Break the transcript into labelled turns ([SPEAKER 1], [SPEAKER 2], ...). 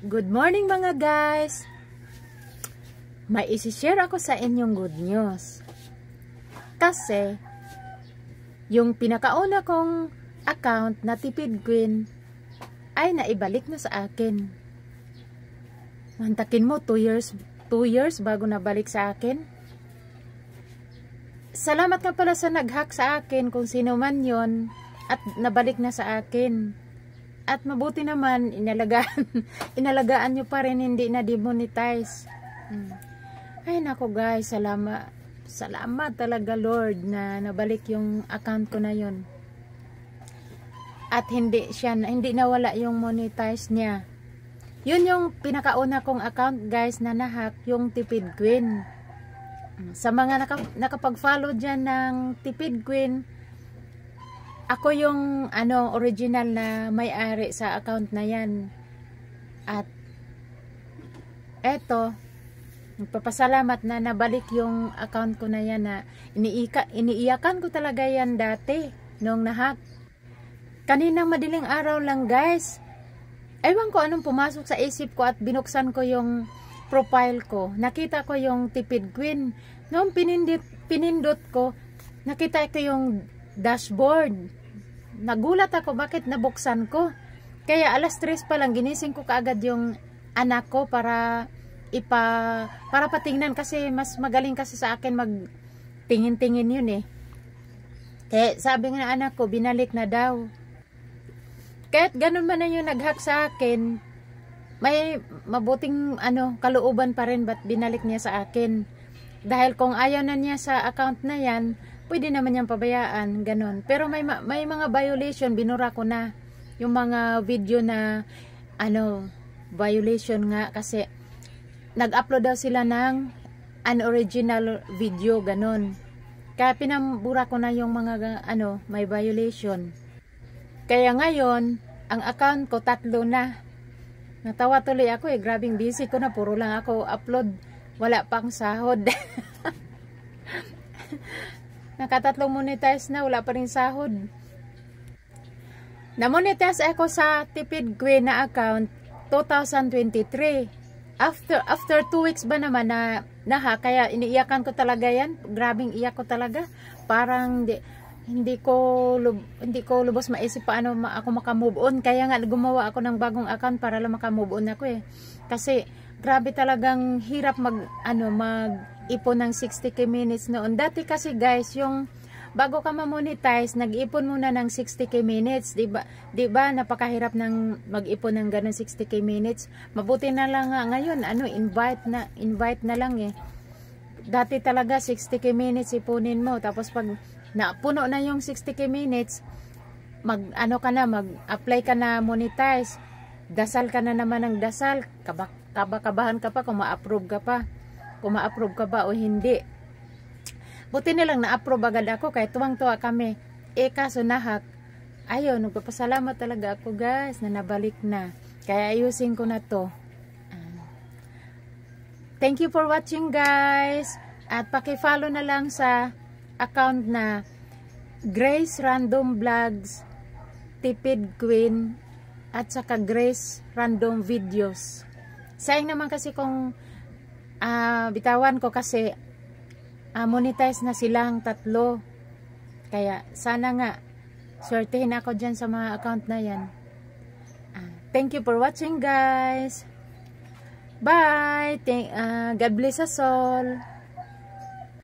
[SPEAKER 1] Good morning mga guys! May isi-share ako sa inyong good news. Kasi, yung pinakauna kong account na Tipid Queen ay naibalik na sa akin. Mantakin mo, 2 years bago nabalik sa akin. Salamat nga pala sa nag-hack sa akin kung sino man yon at nabalik na sa akin. At mabuti naman, inalagaan nyo pa rin, hindi na demonetize. Ay nako guys, salamat talaga Lord na nabalik yung account ko na yon. At hindi nawala yung monetize niya. Yun yung pinakauna kong account guys na nahack, yung Tipid Queen. Sa mga nakapag-follow dyan ng Tipid Queen, ako yung original na may-ari sa account na yan. At eto, nagpapasalamat na nabalik yung account ko na yan na iniiyakan ko talaga yan dati nung nahack. Kaninang madaling araw lang guys, ewan ko anong pumasok sa isip ko at binuksan ko yung profile ko. Nakita ko yung Tipid Queen. Noong pinindot ko, nakita ko yung dashboard. Nagulat ako bakit nabuksan ko. Kaya alas 3 pa lang ginising ko kaagad yung anak ko para patingnan kasi mas magaling kasi sa akin magtingin-tingin yun eh. Kaya sabi ng anak ko binalik na daw. Kahit ganun man na yung nag-hack sa akin, may mabuting kalooban pa rin ba't binalik niya sa akin. Dahil kung ayaw na niya sa account na yan, pwede naman niyang pabayaan, ganun. Pero may mga violation, binura ko na. Yung mga video na, violation nga. Kasi, nag-upload daw sila ng unoriginal video, ganun. Kaya pinambura ko na yung mga, may violation. Kaya ngayon, ang account ko 3 na. Natawa tuloy ako grabing busy ko na, puro lang ako upload. Wala pang sahod. Nakatatlong monetize na, wala pa rin sahod. Na-monetize ako sa Tipid Queen na account 2023. After 2 weeks ba naman na kaya iniiyakan ko talaga yan. Grabing iyak ko talaga. Parang hindi ko lubos maisip paano ako makamove on. Kaya nga gumawa ako ng bagong account para lang makamove on ako eh. Kasi grabe talagang hirap mag-ipon ng 60k minutes noon. Dati kasi guys, yung bago ka ma-monetize, nag-ipon muna ng 60k minutes, 'di ba? Napakahirap ng mag-ipon ng ganun 60k minutes. Mabuti na lang ngayon, invite na lang eh. Dati talaga 60k minutes ipunin mo, tapos pag napuno na yung 60k minutes, mag-apply ka na monetize. Dasal ka na naman ng dasal, kabahan ka pa kung ma-approve ka ba o hindi. Buti nilang na-approve agad ako, kaya tuwang-tuwa kami. Kaso nahack. Ayun, nagpapasalamat talaga ako guys na nabalik na. Kaya ayusin ko na to. Thank you for watching guys. At paki-follow na lang sa account na Grace Random Vlogs, Tipid Queen, at saka Grace Random Videos. Sayang naman kasi kung bitawan ko kasi monetize na silang 3. Kaya sana nga swertehin ako dyan sa mga account na yan. Thank you for watching guys. Bye. God bless us all.